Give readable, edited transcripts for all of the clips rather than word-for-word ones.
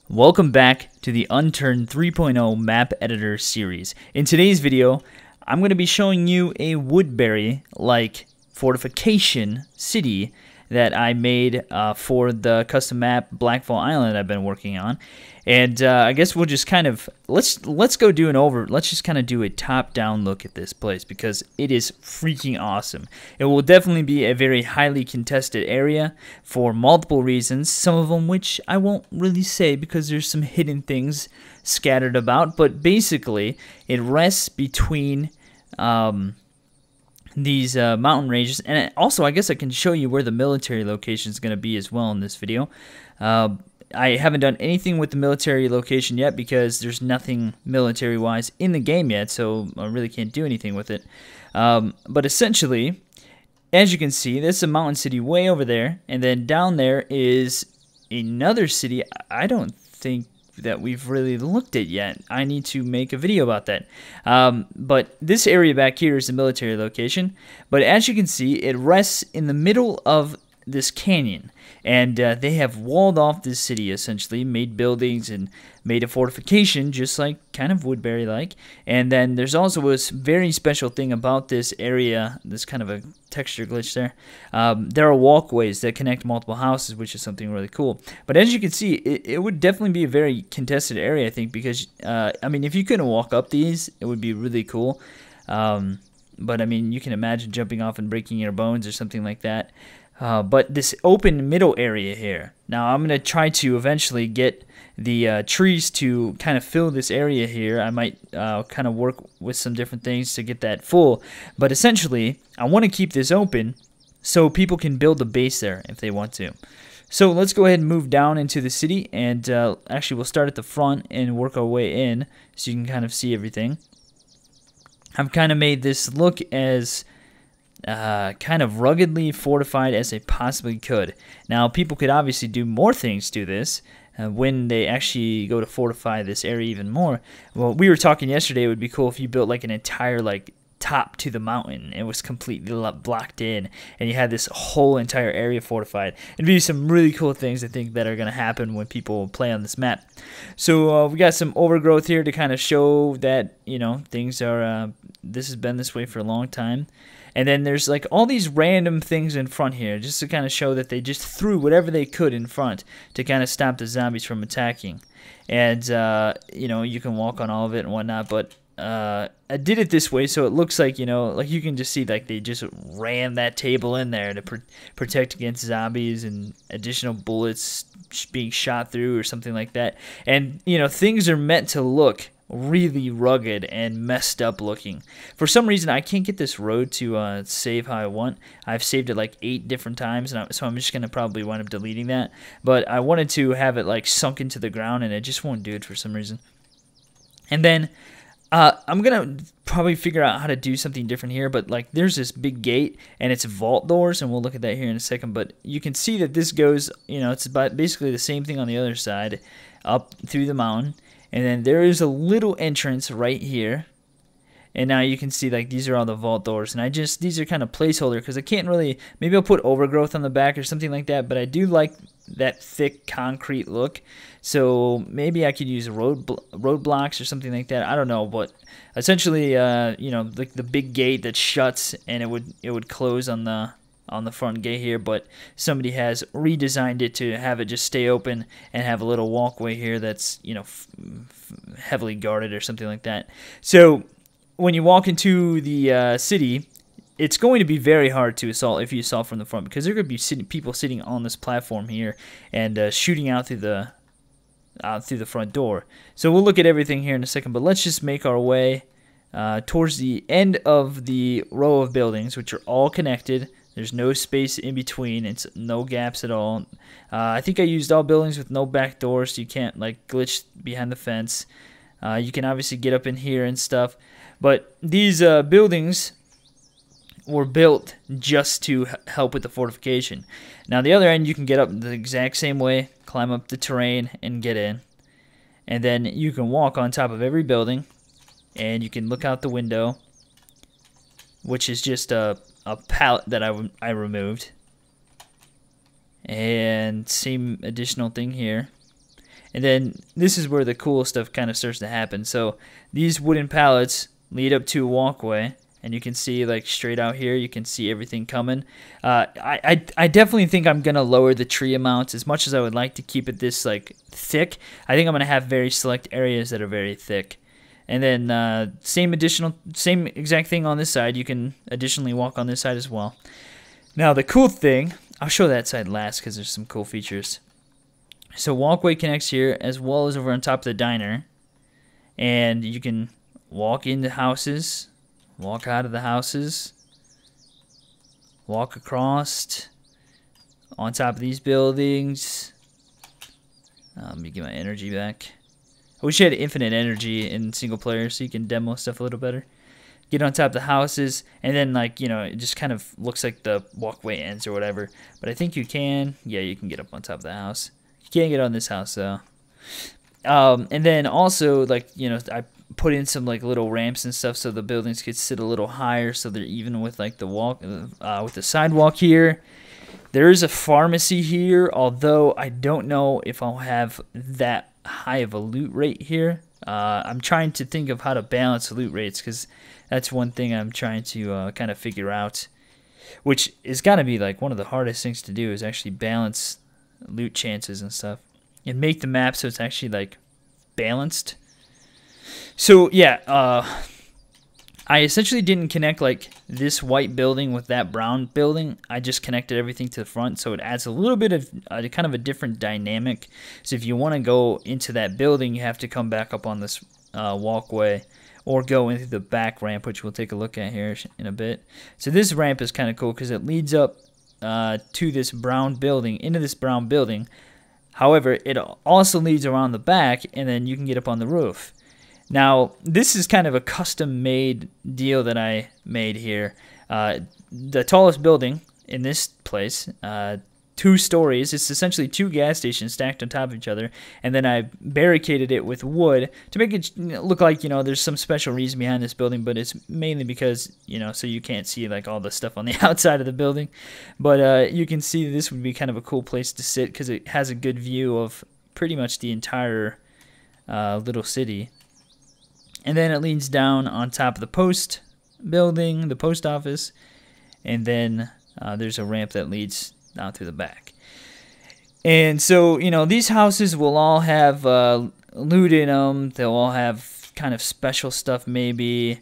Welcome back to the Unturned 3.0 map editor series. In today's video, I'm going to be showing you a Woodbury-like fortification city that I made for the custom map Blackfall Island I've been working on. And I guess we'll just kind of let's just kind of do a top-down look at this place because it is freaking awesome. It will definitely be a very highly contested area for multiple reasons, some of them which I won't really say because there's some hidden things scattered about, but basically it rests between these mountain ranges, and also I guess I can show you where the military location is going to be as well in this video. I haven't done anything with the military location yet because there's nothing military-wise in the game yet, so I really can't do anything with it. But essentially, as you can see, there's a mountain city way over there, and then down there is another city I don't think that we've really looked at yet. I need to make a video about that. But this area back here is the military location. But as you can see, it rests in the middle of this canyon. And they have walled off this city, essentially, made buildings and made a fortification, just like kind of Woodbury-like. And then there's also a very special thing about this area, this kind of a texture glitch there. There are walkways that connect multiple houses, which is something really cool. But as you can see, it would definitely be a very contested area, I think, because, I mean, if you couldn't walk up these, it would be really cool. But, I mean, you can imagine jumping off and breaking your bones or something like that. But this open middle area here, now I'm going to try to eventually get the trees to kind of fill this area here. I might kind of work with some different things to get that full. But essentially, I want to keep this open so people can build a base there if they want to. So let's go ahead and move down into the city. And actually, we'll start at the front and work our way in so you can kind of see everything. I've kind of made this look as kind of ruggedly fortified as they possibly could. Now, people could obviously do more things to this when they actually go to fortify this area even more. Well, we were talking yesterday, it would be cool if you built like an entire top to the mountain. It was completely blocked in, and you had this whole entire area fortified. It'd be some really cool things, I think, that are going to happen when people play on this map. So we got some overgrowth here to kind of show that, you know, things are, this has been this way for a long time. And then there's like all these random things in front here just to kind of show that they just threw whatever they could in front to kind of stop the zombies from attacking. And, you know, you can walk on all of it and whatnot, but I did it this way so it looks like, you know, like you can just see like they just ran that table in there to protect against zombies and additional bullets being shot through or something like that. And, you know, things are meant to look really rugged and messed up looking. For some reason, I can't get this road to save how I want. I've saved it like 8 different times, and so I'm just going to probably wind up deleting that. But I wanted to have it like sunk into the ground, and it just won't do it for some reason. And then I'm going to probably figure out how to do something different here, but like there's this big gate, and it's vault doors, and we'll look at that here in a second. But you can see that this goes, you know, it's about basically the same thing on the other side, up through the mountain. And then there is a little entrance right here. And now you can see like these are all the vault doors. And these are kind of placeholder because I can't really, maybe I'll put overgrowth on the back or something like that. But I do like that thick concrete look. So maybe I could use roadblocks or something like that. I don't know. But essentially, you know, like the big gate that shuts and it would close on the front gate here, but somebody has redesigned it to have it just stay open and have a little walkway here that's, you know, heavily guarded or something like that. So when you walk into the city, it's going to be very hard to assault if you assault from the front because there could be people sitting on this platform here and shooting out through the front door. So we'll look at everything here in a second, but let's just make our way towards the end of the row of buildings, which are all connected. There's no space in between. It's no gaps at all. I think I used all buildings with no back doors, so you can't like glitch behind the fence. You can obviously get up in here and stuff. But these buildings were built just to help with the fortification. Now the other end, you can get up the exact same way, climb up the terrain and get in. And then you can walk on top of every building, and you can look out the window, which is just a pallet that I removed. And same additional thing here. And then this is where the cool stuff kind of starts to happen. So these wooden pallets lead up to a walkway, and you can see like straight out here, you can see everything coming. I definitely think I'm gonna lower the tree amounts as much as I would like to keep it this like thick. I think I'm gonna have very select areas that are very thick. And then same exact thing on this side. You can additionally walk on this side as well. Now the cool thing, I'll show that side last because there's some cool features. So walkway connects here as well as over on top of the diner. And you can walk into houses, walk out of the houses, walk across on top of these buildings. Let me get my energy back. I wish you had infinite energy in single player so you can demo stuff a little better. Get on top of the houses, and then, like, you know, it just kind of looks like the walkway ends or whatever. But I think you can. Yeah, you can get up on top of the house. You can't get on this house, though. And then also, like, you know, I put in some, like, little ramps and stuff so the buildings could sit a little higher so they're even with, like, the with the sidewalk here. There is a pharmacy here, although I don't know if I'll have that high of a loot rate here. I'm trying to think of how to balance loot rates because that's one thing I'm trying to kind of figure out, which is got to be like one of the hardest things to do is actually balance loot chances and stuff and make the map so it's actually like balanced. So yeah, I essentially didn't connect like this white building with that brown building. I just connected everything to the front, so it adds a little bit of kind of a different dynamic. So if you want to go into that building, you have to come back up on this walkway or go into the back ramp, which we'll take a look at here in a bit. So this ramp is kind of cool because it leads up to this brown building, into this brown building. However, it also leads around the back, and then you can get up on the roof. Now, this is kind of a custom-made deal that I made here. The tallest building in this place, 2 stories. It's essentially 2 gas stations stacked on top of each other, and then I barricaded it with wood to make it look like, you know, there's some special reason behind this building, but it's mainly because, you know, so you can't see like all the stuff on the outside of the building. But you can see this would be kind of a cool place to sit because it has a good view of pretty much the entire little city. And then it leads down on top of the post building, the post office, and then there's a ramp that leads down through the back. And so, you know, these houses will all have loot in them. They'll all have kind of special stuff maybe.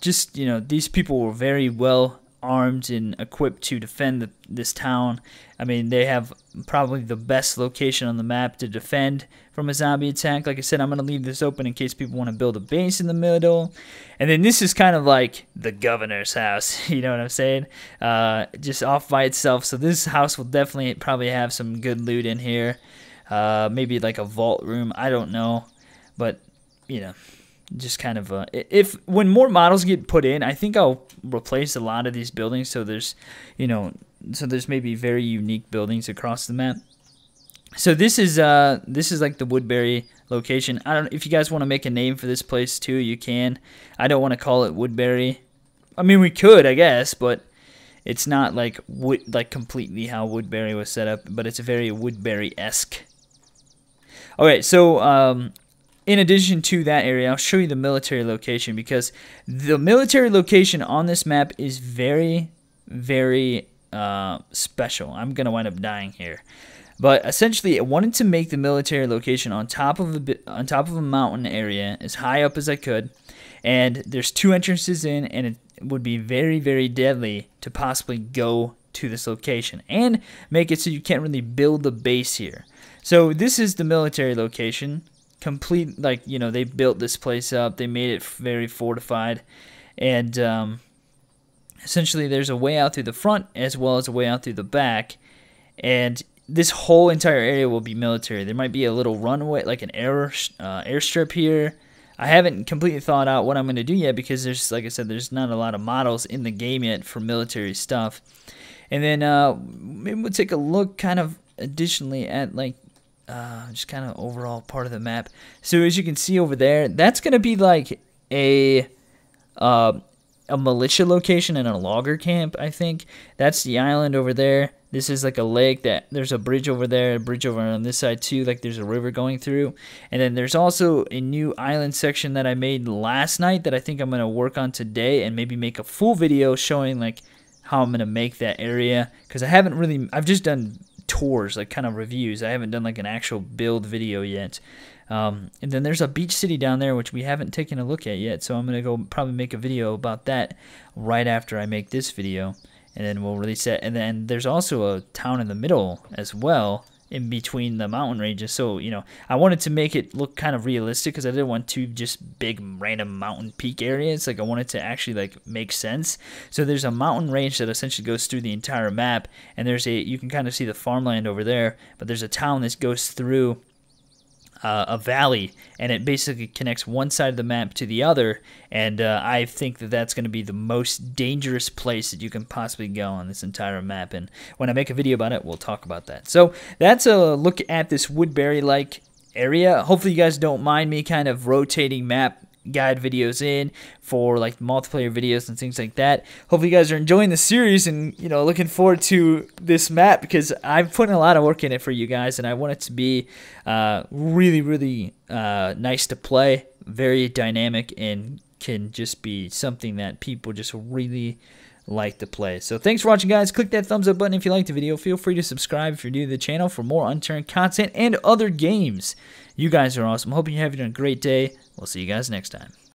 Just, you know, these people were very well armed and equipped to defend this town. I mean, they have probably the best location on the map to defend from a zombie attack. Like I said, I'm going to leave this open in case people want to build a base in the middle. And then this is kind of like the governor's house, you know what I'm saying? Just off by itself. So this house will definitely probably have some good loot in here. Maybe like a vault room, I don't know. But, you know, just kind of when more models get put in, I think I'll replace a lot of these buildings so there's, you know, so there's maybe very unique buildings across the map. So this is like the Woodbury location. I don't know if you guys want to make a name for this place too, you can. I don't want to call it Woodbury. I mean, we could, I guess, but it's not like completely how Woodbury was set up, but it's a very Woodbury-esque. Okay, so in addition to that area, I'll show you the military location because the military location on this map is very, very special. I'm going to wind up dying here. But essentially, I wanted to make the military location on top of a mountain area as high up as I could. And there's 2 entrances in, and it would be very, very deadly to possibly go to this location and make it so you can't really build the base here. So this is the military location. Complete, like, you know, they built this place up. They made it very fortified. And essentially, there's a way out through the front as well as a way out through the back. And this whole entire area will be military. There might be a little runway, like an airstrip here. I haven't completely thought out what I'm going to do yet because there's, like I said, there's not a lot of models in the game yet for military stuff. And then maybe we'll take a look kind of additionally at like just kind of overall part of the map. So as you can see over there, that's going to be like a militia location and a logger camp, I think. That's the island over there. This is like a lake that there's a bridge over there, a bridge over on this side too, like there's a river going through. And then there's also a new island section that I made last night that I think I'm going to work on today and maybe make a full video showing like how I'm going to make that area, because I've just done tours, like kind of reviews. I haven't done like an actual build video yet. And then there's a beach city down there which we haven't taken a look at yet, so I'm gonna go probably make a video about that right after I make this video, and then we'll release it. And then there's also a town in the middle as well in between the mountain ranges, so you know, I wanted to make it look kind of realistic because I didn't want two just big random mountain peak areas. Like I wanted to actually like make sense. So there's a mountain range that essentially goes through the entire map, and you can kind of see the farmland over there, but there's a town that goes through a valley, and it basically connects one side of the map to the other, and I think that that's going to be the most dangerous place that you can possibly go on this entire map, and when I make a video about it, we'll talk about that. So that's a look at this Woodbury-like area. Hopefully you guys don't mind me kind of rotating map guide videos in for like multiplayer videos and things like that. Hopefully you guys are enjoying the series and, you know, looking forward to this map, because I've put a lot of work in it for you guys, and I want it to be really nice to play, very dynamic, and can just be something that people just really like to play. So thanks for watching, guys. Click that thumbs up button if you liked the video. Feel free to subscribe if you're new to the channel for more Unturned content and other games. You guys are awesome. Hoping you're having a great day. We'll see you guys next time.